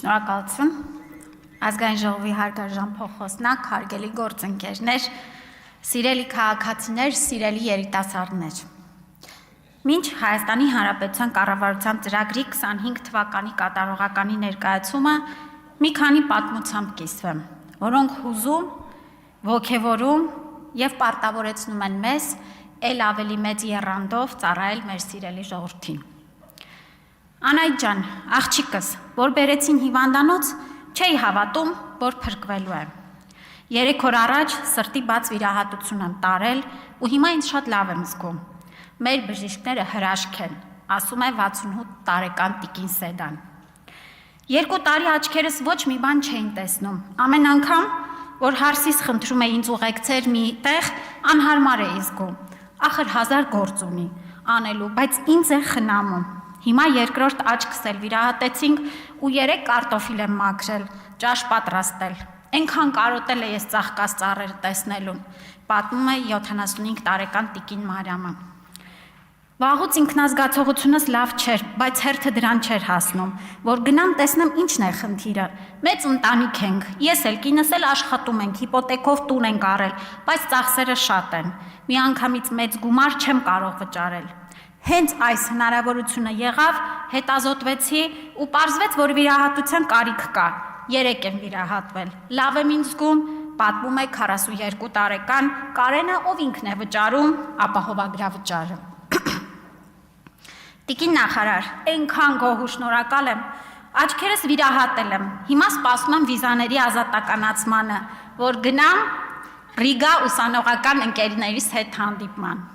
Շնորհակալություն, ազգային ժողովի հարգարժան փոխոսնակ, հարգելի գործընկերներ, սիրելի քաղաքացիներ, սիրելի երիտասարդներ։ Մինչ Հայաստանի Հանրապետության կառավարության ծրագրի 25 թվականի կատարողականի ներկայացումը մի քանի պատմությամբ կիսվեմ, որոնք հուզում, ոգևորում եւ պարտավորեցնում են մեզ ել ավելի մեծ եռանդով ծառայել մեր սիրելի ժողովրդին։ Անայդ ջան, աղջիկս, որ բերեցին հիվանդանոց, չէի հավատում, որ փրկվելու եմ։ 3 օր առաջ սրտի բաց վիրահատություն եմ տարել ու հիմա ինձ շատ լավ եմ զգում։ Մեր բժիշկները հրաշք են, ասում է 68 տարեկան տիկին Սեդան։ 2 տարի աչքերս ոչ մի բան չէին տեսնում։ Ամեն անգամ, որ հարսիս խնդրում է ինձ ուղեկցեր մի տեղ, անհարմար էի զգում։ Ախր 1000 գործ ունի անելու, բայց ինձ է խնամում։ Հիմա երկրորդ աչքս էլ վիրահատեցինք ու 3 կարտոֆիլ եմ մաքրել, ճաշ պատրաստել։ Այնքան կարոտել է ես ծաղկած ծառերը տեսնելուն, պատմում է 75 տարեկան տիկին Մարիամը։ Վաղուց ինքնազգացողությունս լավ չէր, բայց հերթը դրան չէր հասնում, որ գնամ տեսնեմ ինչն է խնդիրը։ Մեծ ընտանիք ենք, ես էլ կինս էլ աշխատում ենք, հիպոթեքով տուն ենք առել, բայց ծախսերը շատ են։ Միանգամից մեծ գումար չեմ կարող վճարել։ Հենց այս հնարավորությունը եղավ, հետազոտվեցի ու պարզվեց, որ վիրահատության կարիք կա։ 3 եմ վիրահատվել։ Լավ եմ ինձ զգում, պատմում է 42 տարեկան Կարենը, ով ինքն է վճարում ապահովագրավճարը։ Տիկին նախարար, այնքան գոհ ու շնորհակալ եմ։ Աչքերս վիրահատել եմ։ Հիմա սպասում եմ վիզաների ազատականացմանը, որ գնամ Ռիգա ուսանողական ընկերներիս հետ հանդիպման։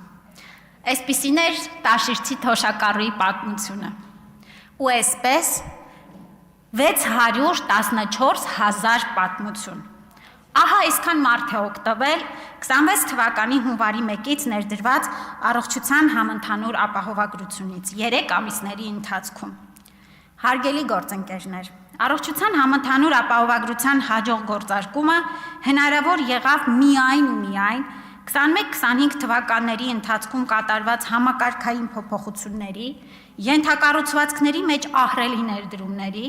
Այսպիսին էր Տաշիրցի թոշակառուի պատմությունը։ Ու այսպես 614,000 պատմություն։ Ահա այսքան մարդ է օգտվել 26 թվականի հունվարի 1-ից ներդրված առողջության համընդհանուր ապահովագրությունից 3 ամիսների ընթացքում։ Հարգելի գործընկերներ, առողջության համընդհանուր ապահովագրության հաջող գործարկումը հնարավոր եղավ միայն ու միայն 21-25 թվականների ընթացքում կատարված համակարգային փոփոխությունների, ենթակառուցվածքների մեջ ահռելի ներդրումների,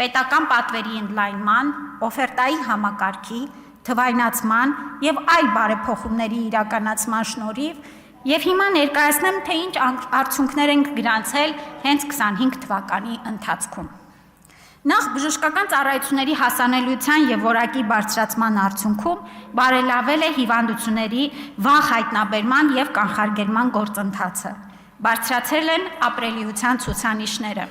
պետական պատվերի ընդլայնման, օֆերտայի համակարգի, թվայնացման եւ այլ բարեփոխումների իրականացման շնորհիվ եւ հիմա ներկայացնեմ, թե ինչ արդյունքներ ենք գրանցել հենց 25 թվականի ընթացքում։ Նախ բժշկական ծառայությունների հասանելիության եւ որակի բարձրացման արդյունքում բարելավել է հիվանդությունների վաղ հայտնաբերման եւ կանխարգելման գործընթացը։ Բարձրացել են ապրելիության ցուցանիշները։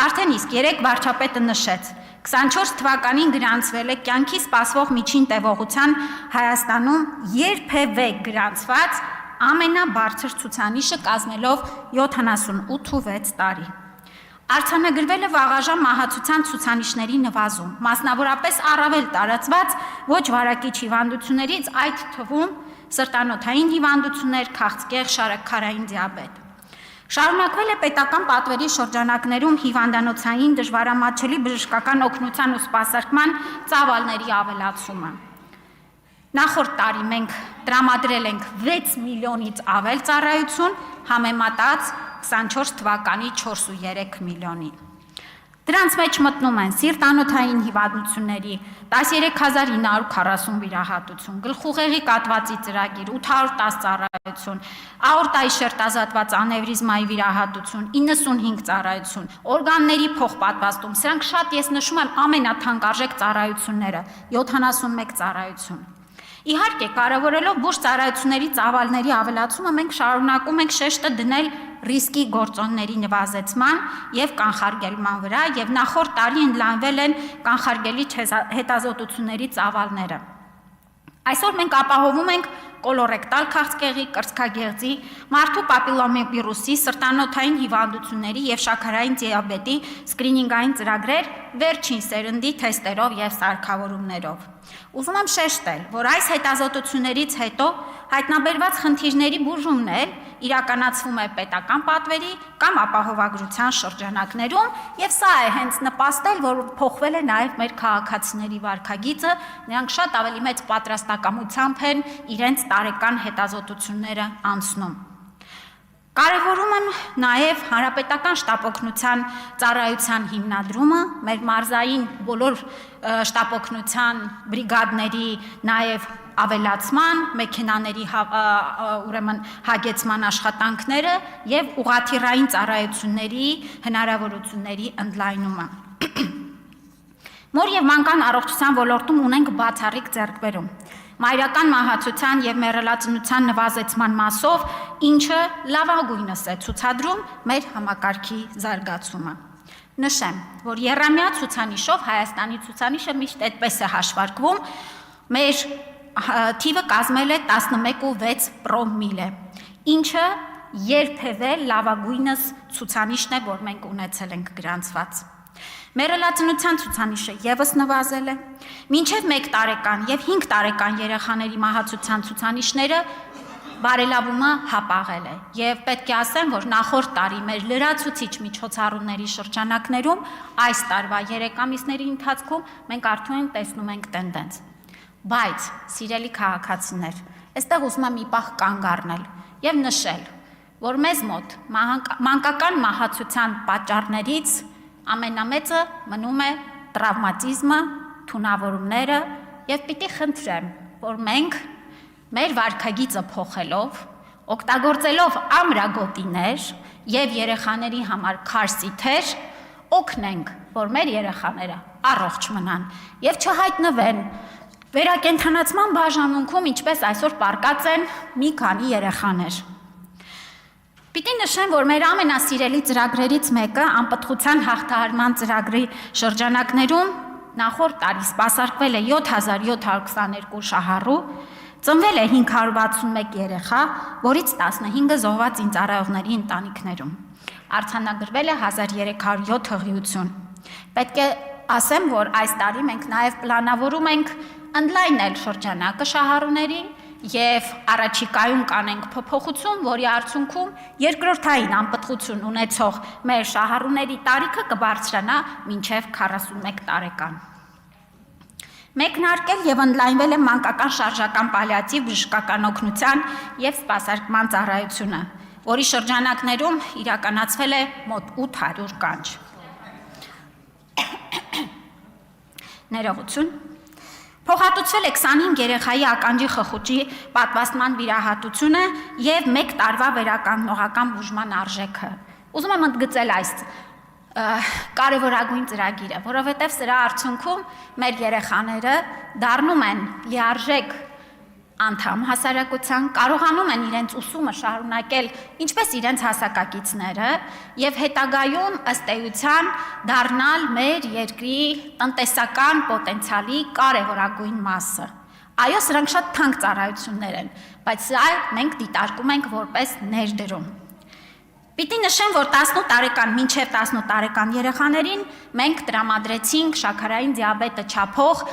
Արդեն իսկ 3 վարչապետը նշեց, 24 թվականին գրանցվել է կյանքի սպասվող միջին տևողության Հայաստանում երբևէ գրանցված ամենաբարձր ցուցանիշը կազմելով 78.6 տարի։ Արձանագրվել է վաղաժամ մահացության ցուցանիշների նվազում, մասնավորապես առավել տարածված ոչ վարակիչ հիվանդություններից, այդ թվում սրտանոթային հիվանդություններ, քաղցկեղ, շարքարային դիաբետ։ Շարունակվել է պետական պատվերի շրջանակներում հիվանդանոցային դժվարամատչելի բժշկական օգնության ու սպասարկման ծավալների ավելացումը։ Նախորդ տարի մենք տրամադրել ենք 6 միլիոնից ավել ծառայություն, համեմատած 24 թվականի 4.3 միլիոնի։ Դրանց մեջ մտնում են սիրտանոթային հիվանդությունների 13940 վիրահատություն, գլխուղեղի կաթվածի ծրագիր 810 ծառայություն, աորտայի շերտազատված անևրիզմայի վիրահատություն 95 ծառայություն, օրգանների փոխպատվաստում, սրանք շատ ես նշում եմ ամենաթանկարժեք ծառայությունները 71 ծառայություն։ Իհարկե, կարևորելով բուժ ծառայությունների ծավալների ավելացումը, մենք շարունակում ենք շեշտը դնել ռիսկի գործոնների նվազեցման եւ կանխարգելման վրա եւ նախորդ տարի ընդլայնվել են կանխարգելիչ հետազոտությունների ծավալները։ Այսօր մենք ապահովում ենք կոլորեկտալ քաղցկեղի, կրծքագեղձի, մարդու պապիլոմավիրուսի, սրտանոթային հիվանդությունների եւ շաքարային դիաբետի սկրինինգային ծրագրեր վերջին սերնդի թեստերով եւ սարքավորումներով։ Ուզում եմ շեշտել, որ այս հետազոտություններից հետո հայտնաբերված խնդիրների բուժումն էլ իրականացվում է պետական պատվերի կամ ապահովագրության շրջանակներում եւ սա է հենց նպաստել, որ փոխվել է նաեւ մեր քաղաքացիների վարքագիծը, նրանք շատ ավելի մեծ պատրաստակամությամբ են իրենց տարեկան հետազոտությունները անցնում։ Կարևորում եմ նաև հանրապետական շտապօգնության ծառայության հիմնադրումը, մեր մարզային բոլոր շտապօգնության բրիգադների նաև ավելացման, մեքենաների ուրեմն հագեցման աշխատանքները եւ ուղղաթիռային ծառայությունների հնարավորությունների ընդլայնումը։ Մոր եւ մանկան առողջության ոլորտում ունենք բացառիկ ձեռքբերում։ Մայրական մահացության եւ մեռելածնության նվազեցման մասով, ինչը լավագույնս է ցուցադրում մեր համակարգի զարգացումը։ Նշեմ, որ եռամյա ցուցանիշով Հայաստանի ցուցանիշը միշտ այդպես է հաշվարկվում, մեր թիվը կազմել է 11.6 պրոմիլ, ինչը երբևէ լավագույնս ցուցանիշն է, որ մենք ունեցել ենք գրանցված։ Մեռելածնության ցուցանիշը եւս նվազել է, մինչև 1 տարեկան եւ 5 տարեկան երեխաների մահացության ցուցանիշները բարելավումը հապաղել է եւ պետք է ասեմ, որ նախորդ տարի մեր լրացուցիչ միջոցառումների շրջանակներում այս տարվա 3 ամիսների ընթացքում մենք արդեն տեսնում ենք տենդենց։ Բայց, սիրելի քաղաքացիներ, այստեղ ուզում եմ մի պահ կանգ առնել եւ նշել, որ մեզ մոտ մանկական մահացության պատճառներից ամենամեծը մնում է տրավմատիզմը, թունավորումները եւ պիտի խնդրեմ, որ մենք մեր վարքագիծը փոխելով, օգտագործելով ամրագոտիներ եւ երեխաների համար քարսիթեր, օգնենք, որ մեր երեխաները առողջ մնան եւ չհայտնվեն վերակենդանացման բաժանմունքում, ինչպես այսօր պառկած են մի քանի երեխաներ։ Պիտի նշեմ, որ մեր ամենասիրելի ծրագրերից մեկը անպտղության հաղթահարման ծրագրի շրջանակներում նախորդ տարի սպասարկվել է 7722 շահառու, ծնվել է 561 երեխա, որից 15-ը զոհված ինձարայողների ընտանիքներում։ Արձանագրվել է 1307 հղիություն։ Պետք է ասեմ, որ այս տարի մենք նաև պլանավորում ենք ընդլայնել շրջանակը շահառուների եւ առաջիկայում կանենք փոփոխություն, որի արդյունքում երկրորդային անպտղություն ունեցող մեր շահառուների տարիքը կբարձրանա մինչև 41 տարեկան։ Մեկնարկել եւ ընդլայնվել է մանկական շարժական պալիատիվ բժշկական օգնության եւ սպասարկման ծառայությունը, որի շրջանակներում իրականացվել է մոտ 800 կանչ։ Ներողություն։ Փոխհատուցվել է 25 երեխայի ականջի խխուճի պատվաստման վիրահատությունը եւ 1 տարվա վերականգնողական բուժման արժեքը։ Ուզում եմ ընդգծել այս կարևորագույն ծրագիրը, որովհետեւ սրա արդյունքում մեր երեխաները դառնում են լիարժեք անդամ հասարակության, կարողանում են իրենց ուսումը շարունակել ինչպես իրենց հասակակիցները եւ հետագայում ըստ էության դառնալ մեր երկրի տնտեսական պոտենցիալի կարևորագույն մասը։ Այո, սրանք շատ թանկ ծառայություններ են, բայց սա մենք դիտարկում ենք որպես ներդրում։ Պիտի նշեմ, որ 18 տարեկան մինչև 18 տարեկան երեխաներին մենք տրամադրեցինք շաքարային դիաբետը չափող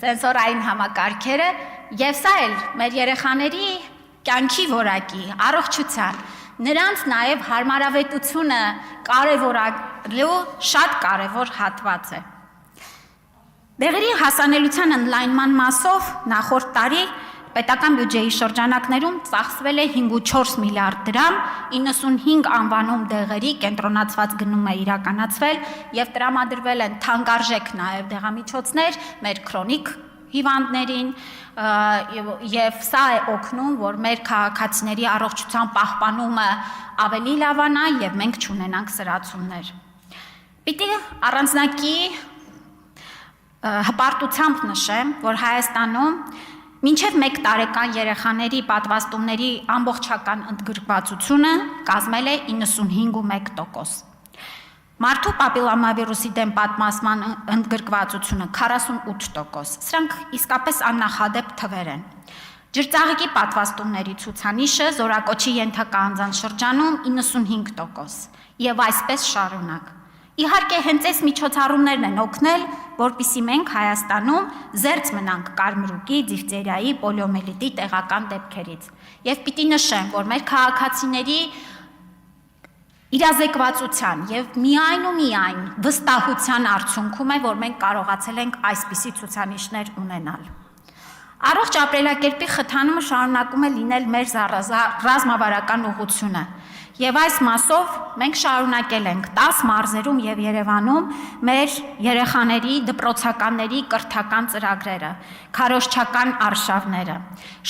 սենսորային համակարգերը եւ սա էլ մեր երեխաների կյանքի որակի, առողջության, նրանց նաեւ հարմարավետությունը կարևորելու շատ կարևոր հատված է։ Դեղերի հասանելիության ընդլայնման մասով նախորդ տարի պետական բյուջեի շրջանակներում ծախսվել է 5.4 միլիարդ դրամ, 95 անվանում դեղերի կենտրոնացված գնում է իրականացվել եւ տրամադրվել են թանկարժեք նաեւ դեղամիջոցներ մեր քրոնիկ հիվանդներին եւ սա է օգնում, որ մեր քաղաքացիների առողջության պահպանումը ավելի լավանա եւ մենք չունենանք սրացումներ։ Պիտի առանձնակի հպարտությամբ նշեմ, որ Հայաստանում մինչև 1 տարեկան երեխաների պատվաստումների ամբողջական ընդգրկվածությունը կազմել է 95.1%։ Մարդու պապիլոմավիրուսի դեմ պատմասման ընդգրկվածությունը 48%։ Սրանք իսկապես աննախադեպ թվեր են։ Ջրծաղիկի պատվաստումների ցուցանիշը զորակոչի ենթակա անձանց շրջանում 95% եւ այսպես շարունակ։ Իհարկե հենց այս միջոցառումներն են օգնել, որպեսզի մենք Հայաստանում զերծ մնանք կարմրուկի, դիֆթերիայի, պոլիոմիելիտի տեղական դեպքերից։ Եվ պիտի նշեմ, որ մեր քաղաքացիների իրազեկվածության եւ միայն վստահության արդյունքում է, որ մենք կարողացել ենք այսպիսի ցուցանիշներ ունենալ։ Առողջ ապրելակերպի խթանումը շարունակում է լինել մեր ռազմավարական ուղղությունը։ Եվ այս մասով մենք շարունակել ենք 10 մարզերում եւ Երևանում մեր երեխաների, դպրոցականների կրթական ծրագրերը, քարոզչական արշավները։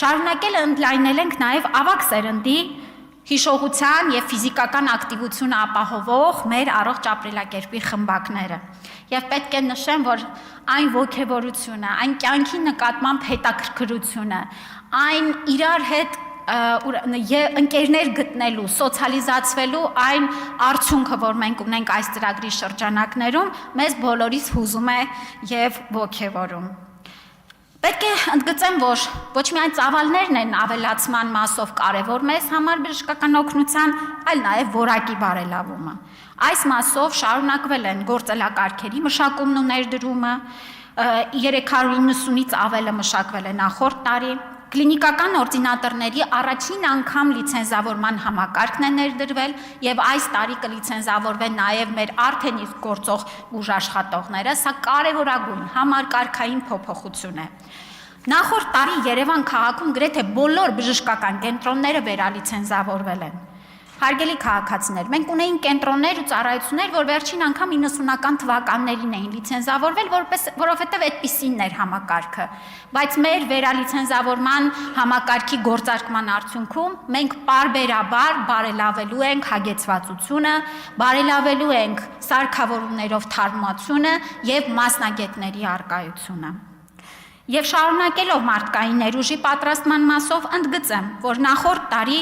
Շարունակել ընդլայնել ենք նաեւ ավագ սերնդի հիշողության եւ ֆիզիկական ակտիվությունը ապահովող մեր առողջ ապրելակերպի խմբակները։ Եվ պետք է նշեմ, որ այն ոգևորությունը, այն կյանքի նկատմամբ հետաքրքրությունը, այն իրար հետ ընկերներ գտնելու, սոցիալիզացվելու այն արդյունքը, որ մենք ունենք այս ծրագրի շրջանակներում, մեզ բոլորիս հուզում է եւ ոգևորում։ Պետք է ընդգծեմ, որ ոչ միայն ծավալներն են ավելացման մասով կարևոր մեզ համար բժշկական օգնության, այլ նաև որակի բարելավումը։ Այս մասով շարունակվել են գործելակարգերի մշակումն ու ներդրումը, 390-ից ավելը մշակվել է նախորդ տարի, կլինիկական օրդինատորների առաջին անգամ լիցենզավորման համակարգն է ներդրվել եւ այս տարի կլիցենզավորվեն նաեւ մեր արդեն իսկ գործող բուժաշխատողները, սա կարևորագույն համակարգային փոփոխություն է։ Նախորդ տարի Երևան քաղաքում գրեթե բոլոր բժշկական կենտրոնները վերալիցենզավորվել են։ Հարգելի քաղաքացիներ, մենք ունեինք կենտրոններ ու ծառայություններ, որ վերջին անգամ 90-ական թվականներին էին լիցենզավորվել, որովհետև այդպիսին էր համակարգը, բայց մեր վերալիցենզավորման համակարգի գործարկման արդյունքում մենք պարբերաբար բարելավելու ենք հագեցվածությունը, բարելավելու ենք սարքավորումներով թարմացությունը եւ մասնագետների առկայությունը։ Եւ շարունակելով մարդկային ներուժի պատրաստման մասով ընդգծեմ, որ նախորդ տարի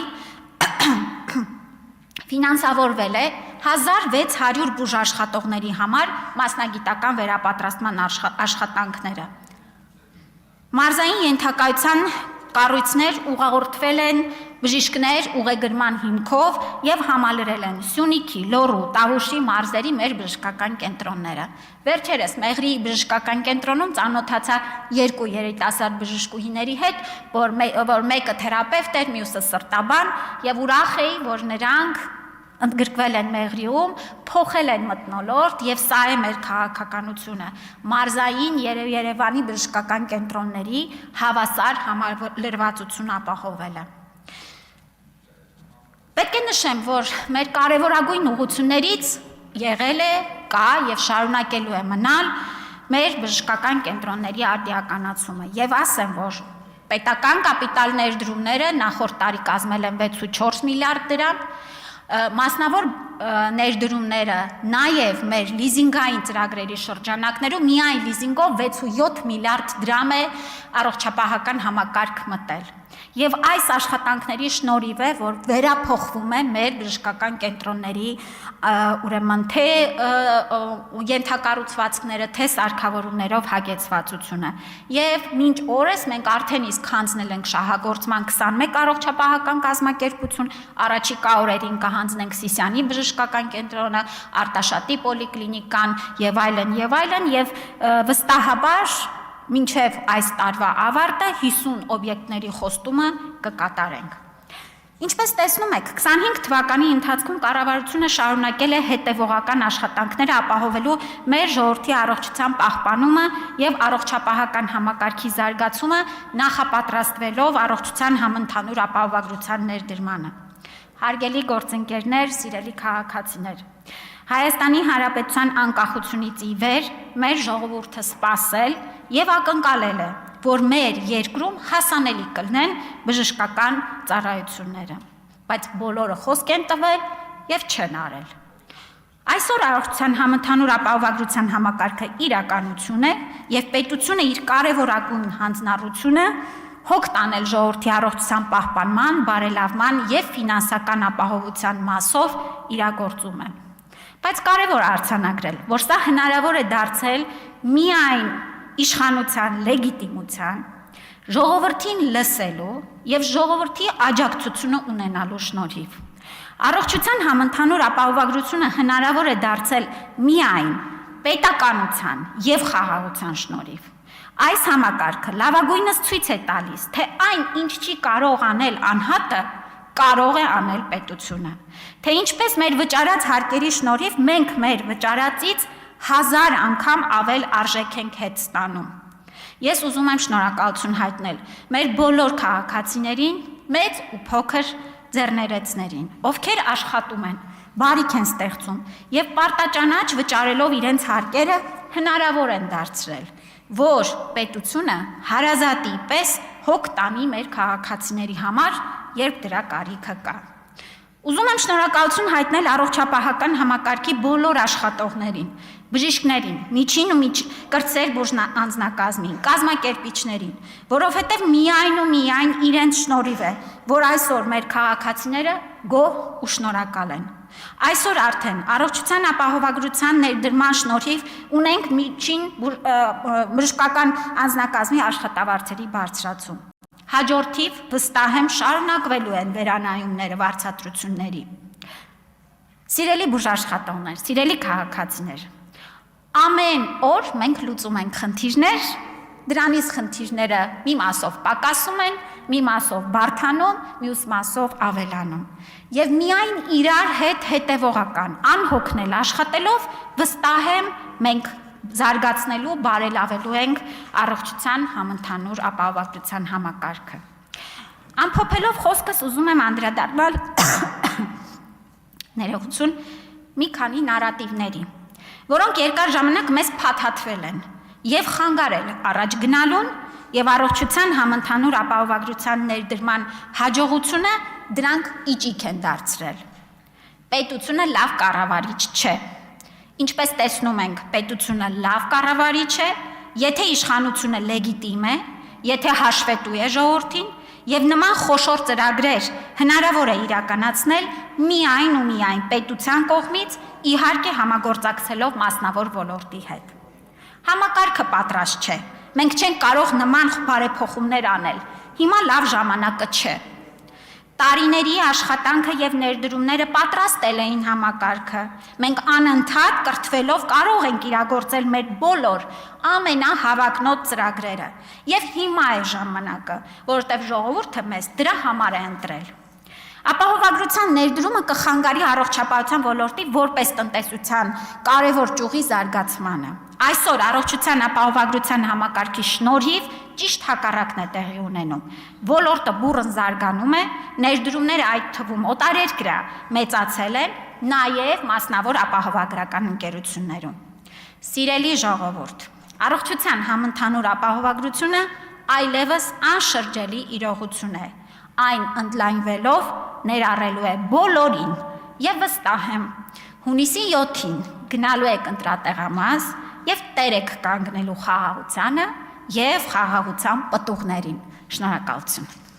ֆինանսավորվել է 1600 բուժաշխատողների համար մասնագիտական վերապատրաստման աշխատանքները։ Մարզային ենթակայության կառույցներ ուղղորդվել են բժիշկներ ուղեգրման հիմքով եւ համալրել են Սյունիքի, Լոռու, Տավուշի մարզերի մեր բժշկական կենտրոնները։ Վերջերս Մեղրի բժշկական կենտրոնում ծանոթացա երկու երիտասարդ բժշկուհիների հետ, որ մեկը թերապևտ էր, մյուսը սրտաբան, եւ ուրախ էի, որ նրանք ընդգրկվել են Մեղրիում, փոխել են մթնոլորտ եւ սա է մեր քաղաքականությունը։ Մարզային Երևանի բժշկական կենտրոնների հավասար համալրվածություն ապահովելը։ Պետք է նշեմ, որ մեր կարևորագույն ուղղություններից եղել է, կա եւ շարունակելու է մնալ մեր բժշկական կենտրոնների արդիականացումը եւ ասեմ, որ պետական կապիտալ ներդրումները նախորդ տարի կազմել են 6.4 միլիարդ դրամ, մասնավոր ներդրումները նաև մեր լիզինգային ծրագրերի շրջանակներում միայն լիզինգով 6.7 միլիարդ դրամ է առողջապահական համակարգ մտել։ Եվ այս աշխատանքների շնորհիվ է, որ վերափոխվում է մեր բժշկական կենտրոնների ուրեմն թե ենթակառուցվածքները, թե սարքավորումներով հագեցվածությունը։ Եվ մինչ օրս մենք արդեն իսկ հանձնել ենք շահագործման 21 առողջապահական կազմակերպություն, առաջիկա օրերին կհանձնենք Սիսիանի բժշկական կենտրոնը, Արտաշատի պոլիկլինիկան եւ այլն, եւ վստահաբար մինչև այս տարվա ավարտը 50 օբյեկտների խոստումը կկատարենք։ Ինչպես տեսնում եք, 25 թվականի ընթացքում կառավարությունը շարունակել է հետևողական աշխատանքները ապահովելու մեր ժողովրդի առողջության պահպանումը եւ առողջապահական համակարգի զարգացումը, նախապատրաստվելով առողջության համընդհանուր ապահովագրության ներդրմանը։ Հարգելի գործընկերներ, սիրելի քաղաքացիներ, Հայաստանի Հանրապետության անկախությունից ի վեր մեր ժողովուրդը սպասել եւ ակնկալել է, որ մեր երկրում հասանելի կլինեն բժշկական ծառայությունները, բայց բոլորը խոսք են տվել եւ չեն արել։ Այսօր առողջության համընդհանուր ապահովագրության համակարգը իրականություն է եւ պետությունը իր կարևորագույն հանձնառությունը հոգ տանել ժողովրդի առողջության պահպանման, բարելավման եւ ֆինանսական ապահովության մասով իրագործում է։ Բայց կարևոր է արձանագրել, որ սա հնարավոր է դարձել միայն իշխանության լեգիտիմության, ժողովրդին լսելու եւ ժողովրդի աջակցությունը ունենալու շնորհիվ։ Առողջության համընդհանուր ապահովագրությունը հնարավոր է դարձել միայն պետականության եւ խաղաղության շնորհիվ։ Այս համակարգը լավագույնս ցույց է տալիս, թե այն, ինչ չի կարող անել անհատը, կարող է անել պետությունը, թե ինչպես մեր վճարած հարկերի շնորհիվ մենք մեր վճարածից 1000 անգամ ավել արժեք ենք հետ ստանում։ Ես ուզում եմ շնորհակալություն հայտնել մեր բոլոր քաղաքացիներին, մեծ ու փոքր ձեռներեցներին, ովքեր աշխատում են, բարիք են ստեղծում եւ պարտաճանաչ վճարելով իրենց հարկերը հնարավոր են դարձրել, որ պետությունը հարազատի պես հոգ տանի մեր քաղաքացիների համար, երբ դրա կարիքը կա։ Ուզում եմ շնորհակալություն հայտնել առողջապահական համակարգի բոլոր աշխատողներին, բժիշկներին, միջին ու կրտսեր անձնակազմին, կազմակերպիչներին, որովհետև միայն ու միայն իրենց շնորհիվ է, որ այսօր մեր քաղաքացիները գոհ ու շնորհակալ են։ Այսօր արդեն առողջության ապահովագրության ներդրման շնորհիվ ունենք միջին բժշկական անձնակազմի աշխատավարձերի բարձրացում։ Հաջորդիվ վստահ եմ շարունակվելու են վերանայումները վարձատրությունների։ Սիրելի բուժաշխատողներ, սիրելի քաղաքացիներ, ամեն օր մենք լուծում ենք խնդիրներ, դրանից խնդիրները մի մասով պակասում են, մի մասով բարդանում, մյուս մասով ավելանում։ Եվ միայն իրար հետ հետևողական, անհոգնել աշխատելով վստահ եմ մենք զարգացնելու, բարելավելու ենք առողջության համընդհանուր ապահովագրության համակարգը։ Ամփոփելով խոսքս ուզում եմ անդրադառնալ ներողություն մի քանի նարատիվների, որոնք երկար ժամանակ մեզ փաթաթվել են եւ խանգարել առաջ գնալուն եւ առողջության համընդհանուր ապահովագրության ներդրման հաջողությունը դրանք իճիք են դարձրել։ Պետությունը լավ կառավարիչ չէ։ Ինչպես տեսնում ենք, պետությունը լավ կառավարիչ է, եթե իշխանությունը լեգիտիմ է, եթե հաշվետու է ժողովրդին եւ նման խոշոր ծրագրեր հնարավոր է իրականացնել միայն ու միայն պետության կողմից, իհարկե համագործակցելով մասնավոր ոլորտի հետ։ Համակարգը պատրաստ չէ։ Մենք չենք կարող նման բարեփոխումներ անել։ Հիմա լավ ժամանակը չէ։ Տարիների աշխատանքը եւ ներդրումները պատրաստել էին համակարգը։ Մենք անընդհատ կրթվելով կարող ենք իրագործել մեր բոլոր ամենահավակնոտ ծրագրերը։ Եվ հիմա է ժամանակը, որովհետեւ ժողովուրդը մեզ դրա համար է ընտրել։ Ապահովագրության ներդրումը կխանգարի առողջապահության ոլորտի որպես տնտեսության կարևոր ճյուղի զարգացմանը։ Այսօր առողջության ապահովագրության համակարգի շնորհիվ ճիշտ հակառակն է տեղի ունենում։ Ոլորտը բուռն զարգանում է, ներդրումները այդ թվում օտարերկրյա մեծացել են, նաև մասնավոր ապահովագրական ընկերություններում։ Սիրելի ժողովուրդ, առողջության համընդհանուր ապահովագրությունը այլևս անշրջելի իրողություն է։ Այն ընդլայնվելով ներառելու է բոլորին եւ վստահ եմ հունիսի 7-ին գնալու եք ընտրատեղամաս եւ տեր եք կանգնելու խաղաղությանը եւ խաղաղության պտուղներին։ Շնորհակալություն։